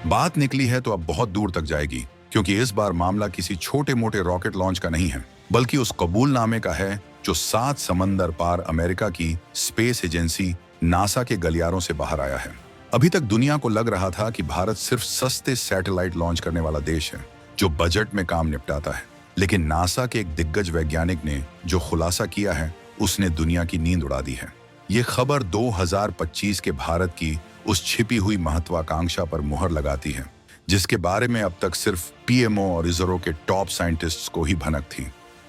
बात निकली है तो अब बहुत दूर तक जाएगी, क्योंकि इस बार मामला किसी छोटे मोटे रॉकेट लॉन्च का नहीं है, बल्कि उस कबूलनामे का है जो 7 समंदर पार अमेरिका की स्पेस एजेंसी नासा के गलियारों से बाहर आया है। अभी तक दुनिया को लग रहा था कि भारत सिर्फ सस्ते सैटेलाइट लॉन्च करने वाला देश है जो बजट में काम निपटाता है, लेकिन नासा के एक दिग्गज वैज्ञानिक ने जो खुलासा किया है उसने दुनिया की नींद उड़ा दी है। ये खबर 2025 के भारत की उस छिपी हुई महत्वाकांक्षा पर मुहर लगाती है जिसके बारे में अब तक सिर्फ पीएमओ और इसरो के टॉप साइंटिस्ट्स को ही भनक थी।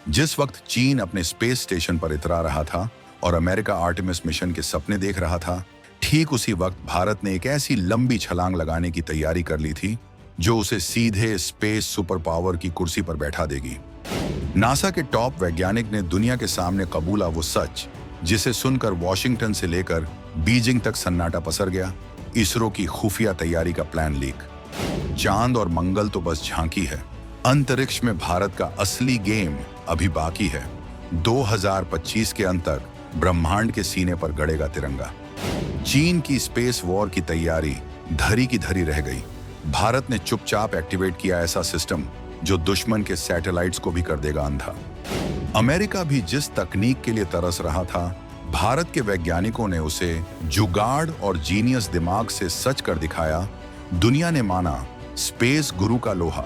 जिस वक्त चीन अपने स्पेस स्टेशन पर इतरा रहा था और अमेरिका आर्टेमिस मिशन के सपने देख रहा था, ठीक उसी वक्त भारत ने एक ऐसी लंबी छलांग लगाने की तैयारी कर ली थी जो उसे सीधे स्पेस सुपर पावर की कुर्सी पर बैठा देगी। नासा के टॉप वैज्ञानिक ने दुनिया के सामने कबूला वो सच जिसे सुनकर वॉशिंगटन से लेकर बीजिंग तक सन्नाटा पसर गया। इसरो की खुफिया तैयारी का प्लान लीक। चांद और मंगल तो बस झांकी है, अंतरिक्ष में भारत का असली गेम अभी बाकी है। 2025 के अंत तक ब्रह्मांड के सीने पर गड़ेगा तिरंगा। चीन की स्पेस वॉर की तैयारी धरी की धरी रह गई। भारत ने चुपचाप एक्टिवेट किया ऐसा सिस्टम जो दुश्मन के सैटेलाइट्स को भी कर देगा अंधा। अमेरिका भी जिस तकनीक के लिए तरस रहा था, भारत के वैज्ञानिकों ने उसे जुगाड़ और जीनियस दिमाग से सच कर दिखाया। दुनिया ने माना स्पेस गुरु का लोहा।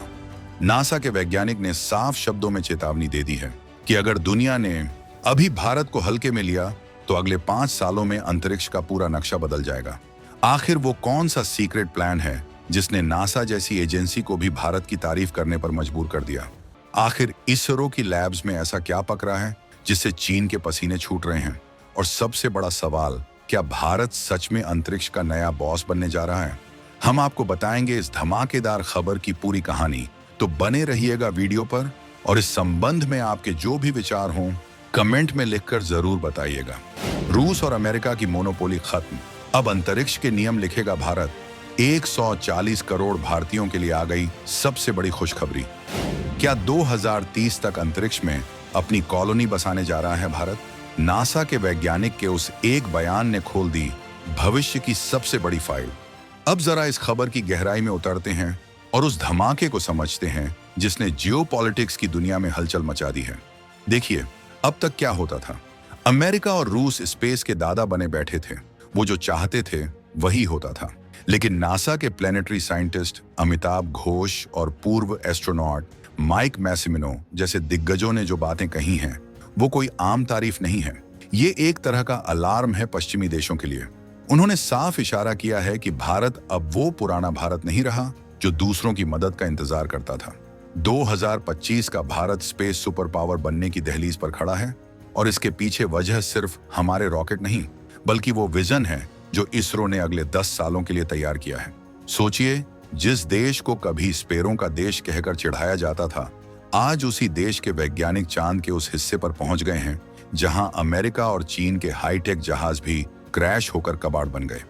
नासा के वैज्ञानिक ने साफ शब्दों में चेतावनी दे दी है कि अगर दुनिया ने अभी भारत को हल्के में लिया तो अगले 5 सालों में अंतरिक्ष का पूरा नक्शा बदल जाएगा। आखिर वो कौन सा सीक्रेट प्लान है जिसने नासा जैसी एजेंसी को भी भारत की तारीफ करने पर मजबूर कर दिया? आखिर इसरो की लैब्स में ऐसा क्या पक रहा है जिससे चीन के पसीने छूट रहे हैं? और सबसे बड़ा सवाल, क्या भारत सच में अंतरिक्ष का नया बॉस बनने जा रहा है? हम आपको बताएंगे इस धमाकेदार खबर की पूरी कहानी, तो बने रहिएगा वीडियो पर। और इस संबंध में आपके जो भी विचार हों कमेंट में लिखकर जरूर बताइएगा। रूस और अमेरिका की मोनोपोली खत्म, अब अंतरिक्ष के नियम लिखेगा भारत। 140 करोड़ भारतीयों के लिए आ गई सबसे बड़ी खुशखबरी। क्या 2030 तक अंतरिक्ष में अपनी कॉलोनी बसाने जा रहा है भारत? नासा के वैज्ञानिक के उस एक बयान ने खोल दी भविष्य की सबसे बड़ी फाइल। अब जरा इस खबर की गहराई में उतरते हैं और उस धमाके को समझते हैं जिसने जियोपॉलिटिक्स की दुनिया में हलचल मचा दी है। देखिए, अब तक क्या होता था, अमेरिका और रूस स्पेस के दादा बने बैठे थे। वो जो चाहते थे वही होता था। लेकिन नासा के प्लेनेटरी साइंटिस्ट अमिताभ घोष और पूर्व एस्ट्रोनॉट माइक मैसिमिनो जैसे दिग्गजों ने जो बातें कही हैं वो कोई आम तारीफ नहीं है। ये एक तरह का अलार्म है पश्चिमी देशों के लिए। उन्होंने साफ इशारा किया है कि भारत अब वो पुराना भारत नहीं रहा जो दूसरों की मदद का इंतजार करता था। 2025 का भारत स्पेस सुपर पावर बनने की दहलीज पर खड़ा है और इसके पीछे वजह सिर्फ हमारे रॉकेट नहीं, बल्कि वो विजन है जो इसरो ने अगले 10 सालों के लिए तैयार किया है। सोचिए, जिस देश को कभी स्पेरों का देश कहकर चिढ़ाया जाता था, आज उसी देश के वैज्ञानिक चांद के उस हिस्से पर पहुंच गए हैं जहां अमेरिका और चीन के हाईटेक जहाज भी क्रैश होकर कबाड़ बन गए।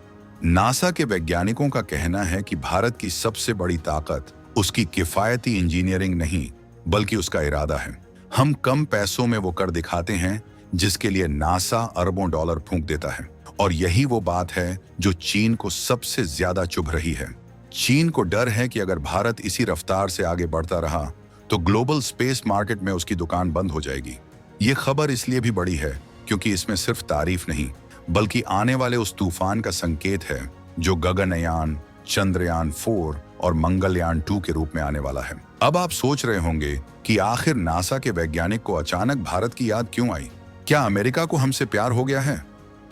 नासा के वैज्ञानिकों का कहना है कि भारत की सबसे बड़ी ताकत उसकी किफायती इंजीनियरिंग नहीं, बल्कि उसका इरादा है। हम कम पैसों में वो कर दिखाते हैं जिसके लिए नासा अरबों डॉलर फूंक देता है। और यही वो बात है जो चीन को सबसे ज्यादा चुभ रही है। चीन को डर है कि अगर भारत इसी रफ्तार से आगे बढ़ता रहा तो ग्लोबल स्पेस मार्केट में उसकी दुकान बंद हो जाएगी। ये खबर इसलिए भी बड़ी है क्योंकि इसमें सिर्फ तारीफ नहीं, बल्कि आने वाले उस तूफान का संकेत है जो गगनयान, चंद्रयान 4 और मंगलयान 2 के रूप में आने वाला है। अब आप सोच रहे होंगे कि आखिर नासा के वैज्ञानिक को अचानक भारत की याद क्यों आई? क्या अमेरिका को हमसे प्यार हो गया है?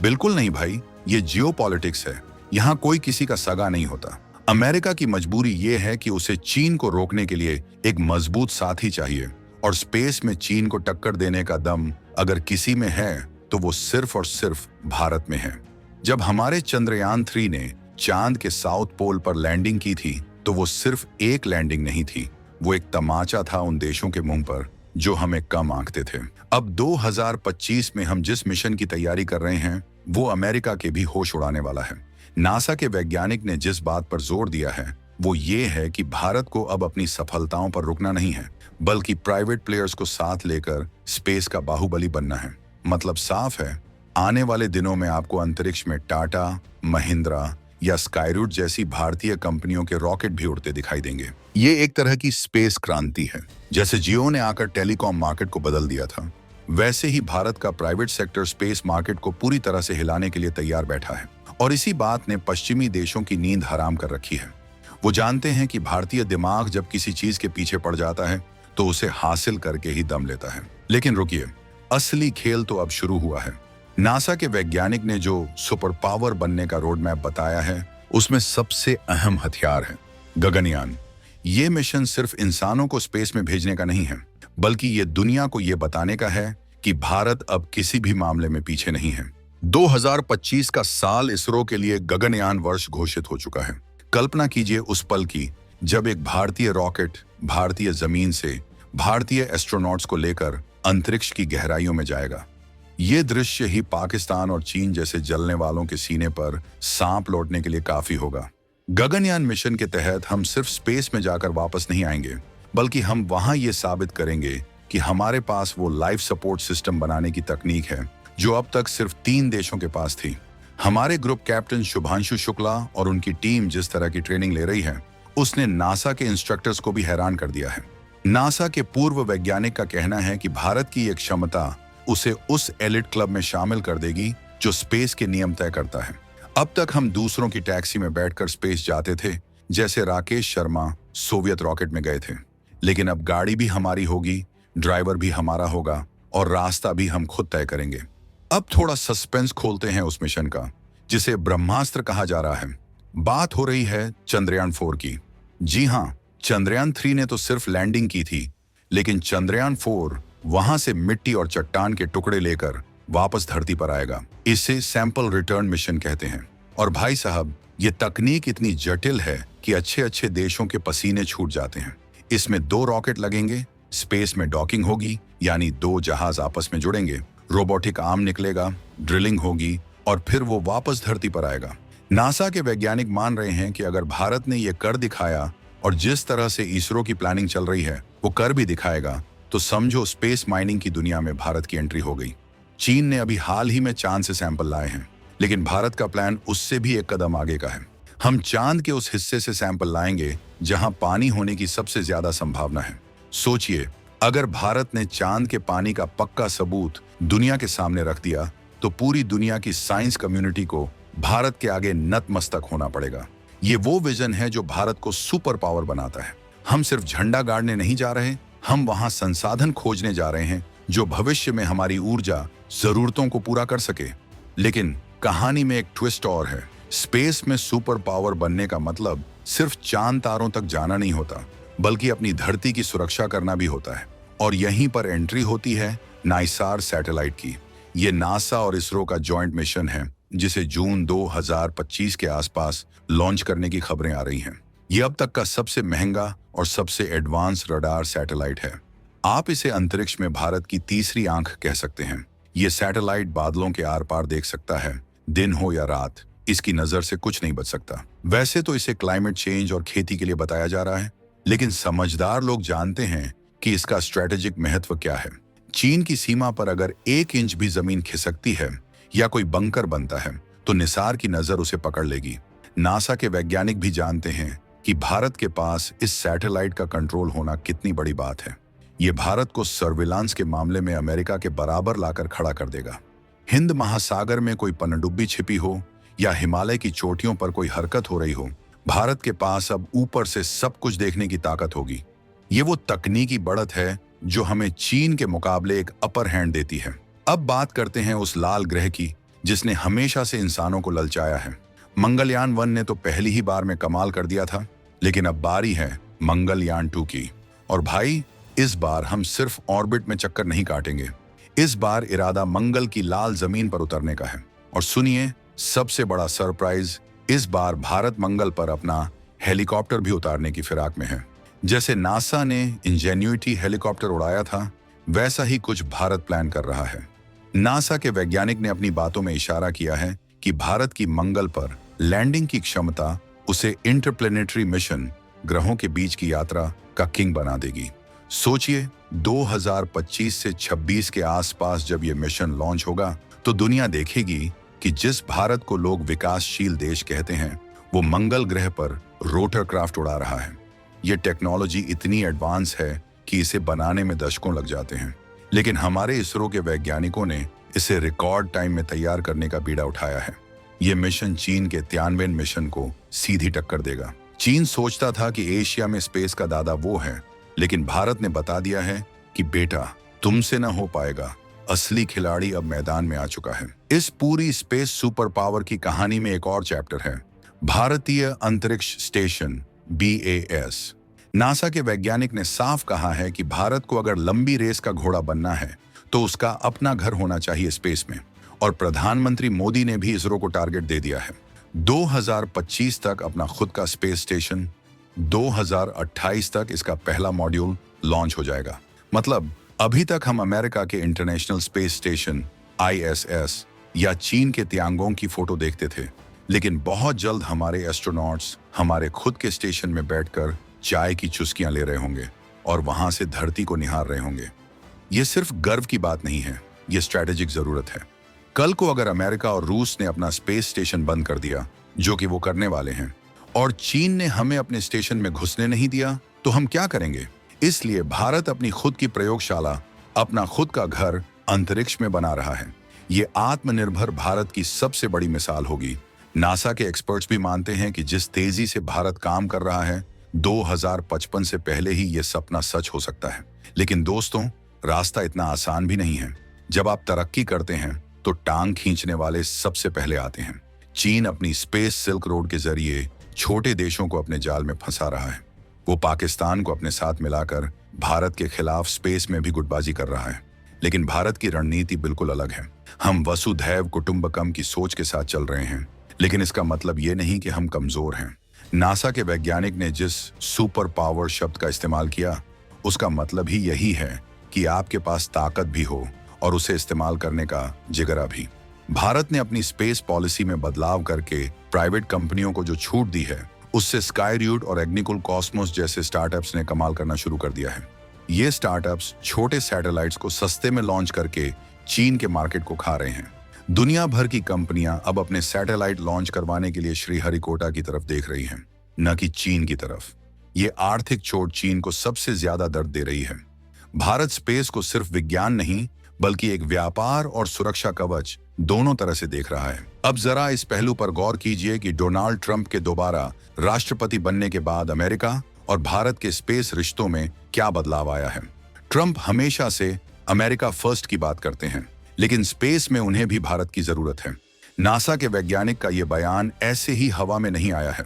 बिल्कुल नहीं भाई, ये जियोपॉलिटिक्स है। यहाँ कोई किसी का सगा नहीं होता। अमेरिका की मजबूरी ये है कि उसे चीन को रोकने के लिए एक मजबूत साथी चाहिए, और स्पेस में चीन को टक्कर देने का दम अगर किसी में है तो वो सिर्फ और सिर्फ भारत में है। जब हमारे चंद्रयान 3 ने चांद के साउथ पोल पर लैंडिंग की थी तो वो सिर्फ एक लैंडिंग नहीं थी, वो एक तमाचा था उन देशों के मुंह पर जो हमें कम आंकते थे। अब 2025 में हम जिस मिशन की तैयारी कर रहे हैं वो अमेरिका के भी होश उड़ाने वाला है। नासा के वैज्ञानिक ने जिस बात पर जोर दिया है वो ये है कि भारत को अब अपनी सफलताओं पर रुकना नहीं है, बल्कि प्राइवेट प्लेयर्स को साथ लेकर स्पेस का बाहुबली बनना है। मतलब साफ है, आने वाले दिनों में आपको अंतरिक्ष में टाटा, महिंद्रा या स्काईरूट जैसी भारतीय कंपनियों के रॉकेट भी उड़ते दिखाई देंगे। ये एक तरह की स्पेस क्रांति है। जैसे जियो ने आकर टेलीकॉम मार्केट को बदल दिया था, वैसे ही भारत का प्राइवेट सेक्टर स्पेस मार्केट को पूरी तरह से हिलाने के लिए तैयार बैठा है। और इसी बात ने पश्चिमी देशों की नींद हराम कर रखी है। वो जानते हैं कि भारतीय दिमाग जब किसी चीज के पीछे पड़ जाता है तो उसे हासिल करके ही दम लेता है। लेकिन रुकिए, असली खेल तो अब शुरू हुआ है। नासा के वैज्ञानिक ने जो सुपर पावर बनने का रोड मैप बताया है, उसमें सबसे अहम हथियार है गगनयान। ये मिशन सिर्फ इंसानों को स्पेस में भेजने का नहीं है, बल्कि ये दुनिया को ये बताने का है कि भारत अब किसी भी मामले में पीछे नहीं है। 2025 का साल इसरो के लिए गगनयान वर्ष घोषित हो चुका है। कल्पना कीजिए उस पल की जब एक भारतीय रॉकेट भारतीय जमीन से भारतीय एस्ट्रोनॉट्स को लेकर अंतरिक्ष की गहराइयों में जाएगा। ये दृश्य ही पाकिस्तान और चीन जैसे जलने वालों के सीने पर सांप लौटने के लिए काफी होगा। गगनयान मिशन के तहत हम सिर्फ स्पेस में जाकर वापस नहीं आएंगे, बल्कि हम वहां ये साबित करेंगे कि हमारे पास वो लाइफ सपोर्ट सिस्टम बनाने की तकनीक है जो अब तक सिर्फ 3 देशों के पास थी। हमारे ग्रुप कैप्टन शुभांशु शुक्ला और उनकी टीम जिस तरह की ट्रेनिंग ले रही है, उसने नासा के इंस्ट्रक्टर्स को भी हैरान कर दिया है। नासा के पूर्व वैज्ञानिक का कहना है कि भारत की एक क्षमता उसे उस एलिट क्लब में शामिल कर देगी जो स्पेस के नियम तय करता है। अब तक हम दूसरों की टैक्सी में बैठकर स्पेस जाते थे, जैसे राकेश शर्मा सोवियत रॉकेट में गए थे। लेकिन अब गाड़ी भी हमारी होगी, ड्राइवर भी हमारा होगा और रास्ता भी हम खुद तय करेंगे। अब थोड़ा सस्पेंस खोलते हैं उस मिशन का जिसे ब्रह्मास्त्र कहा जा रहा है। बात हो रही है चंद्रयान 4 की। जी हाँ, चंद्रयान 3 ने तो सिर्फ लैंडिंग की थी, लेकिन चंद्रयान 4 वहां से मिट्टी और चट्टान के टुकड़े लेकर वापस धरती पर आएगा। इसे सैंपल रिटर्न मिशन कहते हैं। और भाई साहब, ये तकनीक इतनी जटिल है कि अच्छे अच्छे देशों के पसीने छूट जाते हैं। इसमें 2 रॉकेट लगेंगे, स्पेस में डॉकिंग होगी, यानी 2 जहाज आपस में जुड़ेंगे, रोबोटिक आर्म निकलेगा, ड्रिलिंग होगी और फिर वो वापस धरती पर आएगा। नासा के वैज्ञानिक मान रहे हैं कि अगर भारत ने ये कर दिखाया और जिस तरह से इसरो की प्लानिंग चल रही है वो कर भी दिखाएगा, तो समझो स्पेस माइनिंग की दुनिया में भारत की एंट्री हो गई। चीन ने अभी हाल ही में चांद से सैंपल लाए हैं, लेकिन भारत का प्लान उससे भी एक कदम आगे का है। हम चांद के उस हिस्से से सैंपल लाएंगे जहां पानी होने की सबसे ज्यादा संभावना है। सोचिए, अगर भारत ने चांद के पानी का पक्का सबूत दुनिया के सामने रख दिया तो पूरी दुनिया की साइंस कम्युनिटी को भारत के आगे नतमस्तक होना पड़ेगा। ये वो विजन है जो भारत को सुपर पावर बनाता है। हम सिर्फ झंडा गाड़ने नहीं जा रहे, हम वहां संसाधन खोजने जा रहे हैं जो भविष्य में हमारी ऊर्जा जरूरतों को पूरा कर सके। लेकिन कहानी में एक ट्विस्ट और है। स्पेस में सुपर पावर बनने का मतलब सिर्फ चांद तारों तक जाना नहीं होता, बल्कि अपनी धरती की सुरक्षा करना भी होता है। और यहीं पर एंट्री होती है नाइसार सैटेलाइट की। ये नासा और इसरो का जॉइंट मिशन है जिसे जून 2025 के आसपास लॉन्च करने की खबरें आ रही हैं। ये अब तक का सबसे महंगा और सबसे एडवांस रडार सैटेलाइट है। आप इसे अंतरिक्ष में भारत की तीसरी आंख कह सकते हैं। ये सैटेलाइट बादलों के आर पार देख सकता है, दिन हो या रात, इसकी नजर से कुछ नहीं बच सकता। वैसे तो इसे क्लाइमेट चेंज और खेती के लिए बताया जा रहा है, लेकिन समझदार लोग जानते हैं कि इसका स्ट्रेटेजिक महत्व क्या है। चीन की सीमा पर अगर 1 इंच भी जमीन खिसकती है या कोई बंकर बनता है तो निसार की नजर उसे पकड़ लेगी। नासा के वैज्ञानिक भी जानते हैं कि भारत के पास इस सैटेलाइट का कंट्रोल होना कितनी बड़ी बात है। ये भारत को सर्विलांस के मामले में अमेरिका के बराबर लाकर खड़ा कर देगा। हिंद महासागर में कोई पनडुब्बी छिपी हो या हिमालय की चोटियों पर कोई हरकत हो रही हो, भारत के पास अब ऊपर से सब कुछ देखने की ताकत होगी। ये वो तकनीकी बढ़त है जो हमें चीन के मुकाबले एक अपर हैंड देती है। अब बात करते हैं उस लाल ग्रह की जिसने हमेशा से इंसानों को ललचाया है। मंगलयान 1 ने तो पहली ही बार में कमाल कर दिया था, लेकिन अब बारी है मंगलयान 2 की। और भाई, इस बार हम सिर्फ ऑर्बिट में चक्कर नहीं काटेंगे। इस बार इरादा मंगल की लाल जमीन पर उतरने का है। और सुनिए, सबसे बड़ा सरप्राइज, इस बार भारत मंगल पर अपना हेलीकॉप्टर भी उतारने की फिराक में है। जैसे नासा ने इंजेन्युइटी हेलीकॉप्टर उड़ाया था, वैसा ही कुछ भारत प्लान कर रहा है। नासा के वैज्ञानिक ने अपनी बातों में इशारा किया है कि भारत की मंगल पर लैंडिंग की क्षमता उसे इंटरप्लेनेटरी मिशन, ग्रहों के बीच की यात्रा का किंग बना देगी। सोचिए, 2025 से 26 के आसपास जब ये मिशन लॉन्च होगा तो दुनिया देखेगी कि जिस भारत को लोग विकासशील देश कहते हैं, वो मंगल ग्रह पर रोटर क्राफ्ट उड़ा रहा है। ये टेक्नोलॉजी इतनी एडवांस है कि इसे बनाने में दशकों लग जाते हैं, लेकिन हमारे इसरो के वैज्ञानिकों ने इसे रिकॉर्ड टाइम में तैयार करने का बीड़ा उठाया है। ये मिशन चीन के तियानवेन मिशन को सीधी टक्कर देगा। चीन सोचता था कि एशिया में स्पेस का दादा वो है, लेकिन भारत ने बता दिया है कि बेटा तुमसे न हो पाएगा, असली खिलाड़ी अब मैदान में आ चुका है। इस पूरी स्पेस सुपर पावर की कहानी में एक और चैप्टर है, भारतीय अंतरिक्ष स्टेशन BAS। नासा के वैज्ञानिक ने साफ कहा है कि भारत को अगर लंबी रेस का घोड़ा बनना है तो उसका अपना घर होना चाहिए स्पेस में, और प्रधानमंत्री मोदी ने भी इसरो को टारगेट दे दिया है 2025 तक अपना खुद का स्पेस स्टेशन। 2028 तक इसका पहला मॉड्यूल लॉन्च हो जाएगा। मतलब अभी तक हम अमेरिका के इंटरनेशनल स्पेस स्टेशन ISS या चीन के तियांगोंग की फोटो देखते थे, लेकिन बहुत जल्द हमारे एस्ट्रोनॉट्स हमारे खुद के स्टेशन में बैठकर चाय की चुस्कियां ले रहे होंगे और वहां से धरती को निहार रहे होंगे। ये सिर्फ गर्व की बात नहीं है, ये स्ट्रैटेजिक जरूरत है। कल को अगर अमेरिका और रूस ने अपना स्पेस स्टेशन बंद कर दिया, जो कि वो करने वाले हैं, और चीन ने हमें अपने स्टेशन में घुसने नहीं दिया, तो हम क्या करेंगे? इसलिए भारत अपनी खुद की प्रयोगशाला, अपना खुद का घर अंतरिक्ष में बना रहा है। ये आत्मनिर्भर भारत की सबसे बड़ी मिसाल होगी। नासा के एक्सपर्ट्स भी मानते हैं कि जिस तेजी से भारत काम कर रहा है, 2055 से पहले ही ये सपना सच हो सकता है। लेकिन दोस्तों, रास्ता इतना आसान भी नहीं है। जब आप तरक्की करते हैं तो टांग खींचने वाले सबसे पहले आते हैं। चीन अपनी स्पेस सिल्क रोड के जरिए छोटे देशों को अपने जाल में फंसा रहा है। वो पाकिस्तान को अपने साथ मिलाकर भारत के खिलाफ स्पेस में भी गुटबाजी कर रहा है। लेकिन भारत की रणनीति बिल्कुल अलग है। हम वसुधैव कुटुंबकम की सोच के साथ चल रहे हैं, लेकिन इसका मतलब ये नहीं कि हम कमजोर हैं। नासा के वैज्ञानिक ने जिस सुपर पावर शब्द का इस्तेमाल किया, उसका मतलब ही यही है कि आपके पास ताकत भी हो और उसे इस्तेमाल करने का जिगरा भी। भारत ने अपनी स्पेस पॉलिसी में बदलाव करके प्राइवेट कंपनियों को जो छूट दी है, उससे स्काईरूट और एग्निकुल कॉस्मोस जैसे स्टार्टअप्स ने कमाल करना शुरू कर दिया है। ये स्टार्टअप्स छोटे सैटेलाइट्स को सस्ते में लॉन्च करके चीन के मार्केट को खा रहे हैं। दुनिया भर की कंपनियां अब अपने सैटेलाइट लॉन्च करवाने के लिए श्रीहरिकोटा की तरफ देख रही हैं, न कि चीन की तरफ। ये आर्थिक चोट चीन को सबसे ज्यादा दर्द दे रही है। भारत स्पेस को सिर्फ विज्ञान नहीं, बल्कि एक व्यापार और सुरक्षा कवच दोनों तरह से देख रहा है। अब जरा इस पहलू पर गौर कीजिए कि डोनाल्ड ट्रंप के दोबारा राष्ट्रपति बनने के बाद अमेरिका और भारत के स्पेस रिश्तों में क्या बदलाव आया है। ट्रंप हमेशा से अमेरिका फर्स्ट की बात करते हैं, लेकिन स्पेस में उन्हें भी भारत की जरूरत है। नासा के वैज्ञानिक का यह बयान ऐसे ही हवा में नहीं आया है।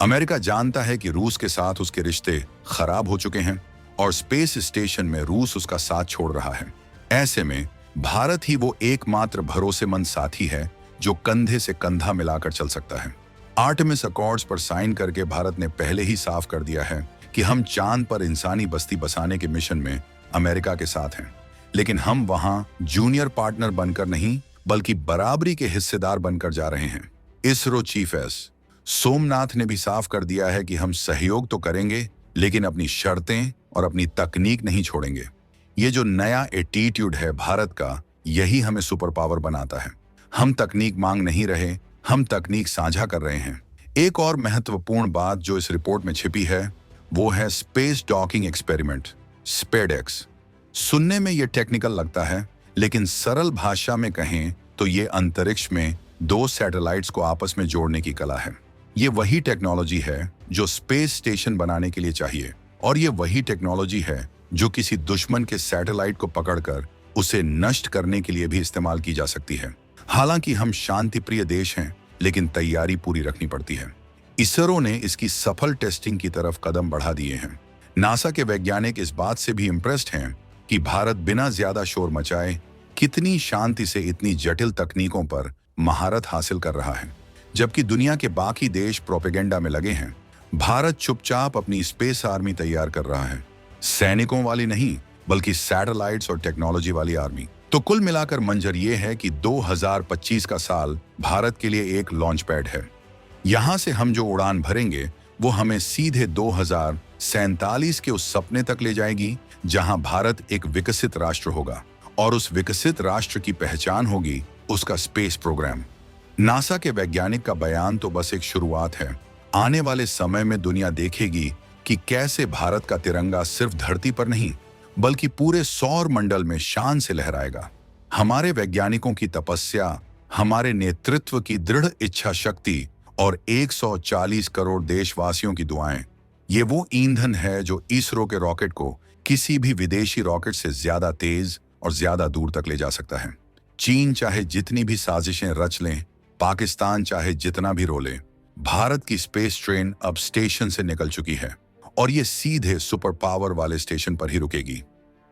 अमेरिका जानता है कि रूस के साथ उसके रिश्ते खराब हो चुके हैं और स्पेस स्टेशन में रूस उसका साथ छोड़ रहा है। ऐसे में भारत ही वो एकमात्र भरोसेमंद साथी है जो कंधे से कंधा मिलाकर चल सकता है। आर्टेमिस अकॉर्ड्स पर साइन करके भारत ने पहले ही साफ कर दिया है कि हम चांद पर इंसानी बस्ती बसाने के मिशन में अमेरिका के साथ हैं। लेकिन हम वहां जूनियर पार्टनर बनकर नहीं, बल्कि बराबरी के हिस्सेदार बनकर जा रहे हैं। इसरो चीफ एस सोमनाथ ने भी साफ कर दिया है कि हम सहयोग तो करेंगे, लेकिन अपनी शर्तें और अपनी तकनीक नहीं छोड़ेंगे। ये जो नया एटीट्यूड है भारत का, यही हमें सुपर पावर बनाता है। हम तकनीक मांग नहीं रहे, हम तकनीक साझा कर रहे हैं। एक और महत्वपूर्ण बात जो इस रिपोर्ट में छिपी है, वो है स्पेस डॉकिंग एक्सपेरिमेंट, स्पेडेक्स। सुनने में ये टेक्निकल लगता है, लेकिन सरल भाषा में कहें तो ये अंतरिक्ष में दो सैटेलाइट्स को आपस में जोड़ने की कला है। ये वही टेक्नोलॉजी है जो स्पेस स्टेशन बनाने के लिए चाहिए, और ये वही टेक्नोलॉजी है जो किसी दुश्मन के सैटेलाइट को पकड़कर उसे नष्ट करने के लिए भी इस्तेमाल की जा सकती है। हालांकि हम शांतिप्रिय देश हैं, लेकिन तैयारी पूरी रखनी पड़ती है। इसरो ने इसकी सफल टेस्टिंग की तरफ कदम बढ़ा दिए हैं। नासा के वैज्ञानिक इस बात से भी इम्प्रेस्ड हैं कि भारत बिना ज्यादा शोर मचाए कितनी शांति से इतनी जटिल तकनीकों पर महारत हासिल कर रहा है। जबकि दुनिया के बाकी देश प्रोपेगेंडा में लगे हैं, भारत चुपचाप अपनी स्पेस आर्मी तैयार कर रहा है। सैनिकों वाली नहीं, बल्कि सैटेलाइट्स और टेक्नोलॉजी वाली आर्मी। तो कुल मिलाकर मंजर ये है कि 2025 का साल भारत के लिए एक लॉन्च पैड है। यहां से हम जो उड़ान भरेंगे वो हमें सीधे 2047 के उस सपने तक ले जाएगी जहां भारत एक विकसित राष्ट्र होगा, और उस विकसित राष्ट्र की पहचान होगी उसका स्पेस प्रोग्राम। नासा के वैज्ञानिक का बयान तो बस एक शुरुआत है। आने वाले समय में दुनिया देखेगी कि कैसे भारत का तिरंगा सिर्फ धरती पर नहीं बल्कि पूरे सौर मंडल में शान से लहराएगा। हमारे वैज्ञानिकों की तपस्या, हमारे नेतृत्व की दृढ़ इच्छा शक्ति और 140 करोड़ देशवासियों की दुआएं, ये वो ईंधन है जो इसरो के रॉकेट को किसी भी विदेशी रॉकेट से ज्यादा तेज और ज्यादा दूर तक ले जा सकता है। चीन चाहे जितनी भी साजिशें रच लें, पाकिस्तान चाहे जितना भी रोले, भारत की स्पेस ट्रेन अब स्टेशन से निकल चुकी है और ये सीधे सुपर पावर वाले स्टेशन पर ही रुकेगी।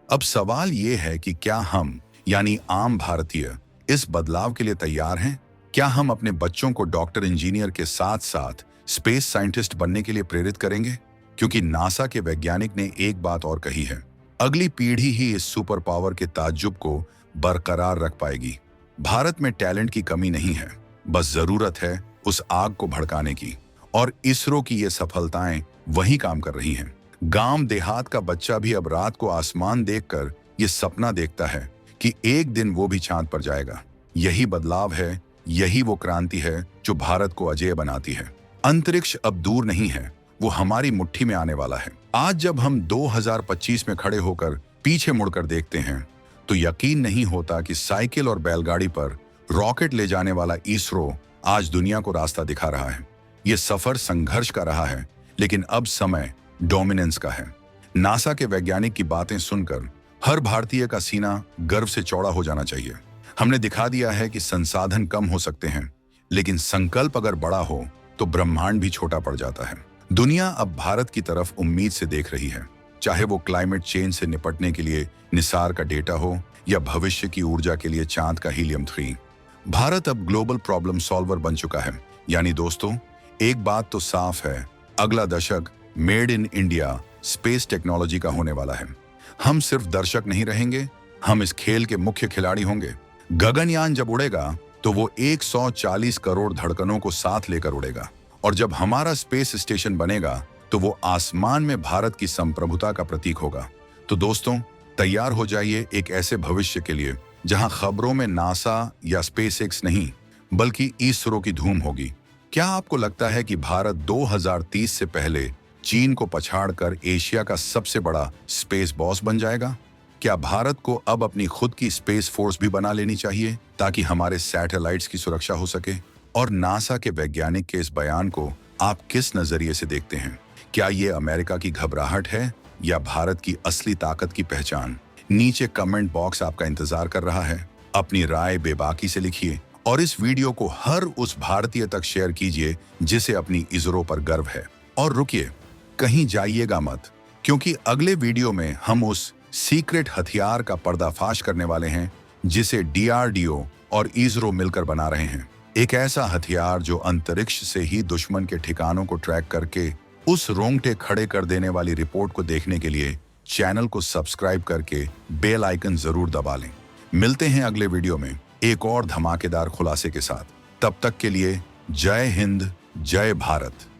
अब सवाल ये है कि क्या हम यानी आम भारतीय इस बदलाव के लिए तैयार हैं? क्या हम अपने बच्चों को डॉक्टर इंजीनियर के साथ साथ स्पेस साइंटिस्ट बनने के लिए प्रेरित करेंगे? क्योंकि नासा के वैज्ञानिक ने एक बात और कही है, अगली पीढ़ी ही इस सुपर पावर के ताज्जुब को बरकरार रख पाएगी। भारत में टैलेंट की कमी नहीं है, बस जरूरत है उस आग को भड़काने की, और इसरो की ये सफलताएं वही काम कर रही हैं। गांव देहात का बच्चा भी अब रात को आसमान देखकर ये सपना देखता है कि एक दिन वो भी चांद पर जाएगा। यही बदलाव है, यही वो क्रांति है जो भारत को अजेय बनाती है। अंतरिक्ष अब दूर नहीं है, वो हमारी मुट्ठी में आने वाला है। आज जब हम 2025 में खड़े होकर पीछे मुड़कर देखते हैं तो यकीन नहीं होता कि साइकिल और बैलगाड़ी पर रॉकेट ले जाने वाला इसरो आज दुनिया को रास्ता दिखा रहा है। ये सफर संघर्ष का रहा है, लेकिन अब समय डोमिनेंस का है। नासा के वैज्ञानिक की बातें सुनकर हर भारतीय का सीना गर्व से चौड़ा हो जाना चाहिए। हमने दिखा दिया है कि संसाधन कम हो सकते हैं, लेकिन संकल्प अगर बड़ा हो तो ब्रह्मांड भी छोटा पड़ जाता है। दुनिया अब भारत की तरफ उम्मीद से देख रही है, चाहे वो क्लाइमेट चेंज से निपटने के लिए निसार का डेटा हो या भविष्य की ऊर्जा के लिए चांद का हीलियम 3। भारत अब ग्लोबल प्रॉब्लम सॉल्वर बन चुका है। यानी दोस्तों, एक बात तो साफ है, अगला दशक made in India space technology का होने वाला है। हम सिर्फ दर्शक नहीं रहेंगे, हम इस खेल के मुख्य खिलाड़ी होंगे। गगनयान जब उड़ेगा तो वो 140 करोड़ धड़कनों को साथ लेकर उड़ेगा, और जब हमारा स्पेस स्टेशन बनेगा तो वो आसमान में भारत की संप्रभुता का प्रतीक होगा। तो दोस्तों, तैयार हो जाइए एक ऐसे भविष्य के लिए जहां खबरों में नासा या स्पेसएक्स नहीं बल्कि इसरो की धूम होगी। क्या आपको लगता है कि भारत 2030 से पहले चीन को पछाड़कर एशिया का सबसे बड़ा स्पेस बॉस बन जाएगा? क्या भारत को अब अपनी खुद की स्पेस फोर्स भी बना लेनी चाहिए ताकि हमारे सैटेलाइट्स की सुरक्षा हो सके? और नासा के वैज्ञानिक के इस बयान को आप किस नजरिए से देखते हैं? क्या ये अमेरिका की घबराहट है या भारत की असली ताकत की पहचान? नीचे कमेंट बॉक्स आपका इंतजार कर रहा है। अपनी राय बेबाकी से लिखिए और इस वीडियो को हर उस भारतीय तक शेयर कीजिए जिसे अपनी इसरो पर गर्व है। और रुकिए, कहीं जाइएगा मत, क्योंकि अगले वीडियो में हम उस सीक्रेट हथियार का पर्दाफाश करने वाले हैं जिसे डीआरडीओ और इसरो मिलकर बना रहे हैं। एक ऐसा हथियार जो अंतरिक्ष से ही दुश्मन के ठिकानों को ट्रैक करके उस रोंगटे खड़े कर देने वाली रिपोर्ट को देखने के लिए चैनल को सब्सक्राइब करके बेल आइकन जरूर दबा लें। मिलते हैं अगले वीडियो में एक और धमाकेदार खुलासे के साथ। तब तक के लिए जय हिंद, जय भारत।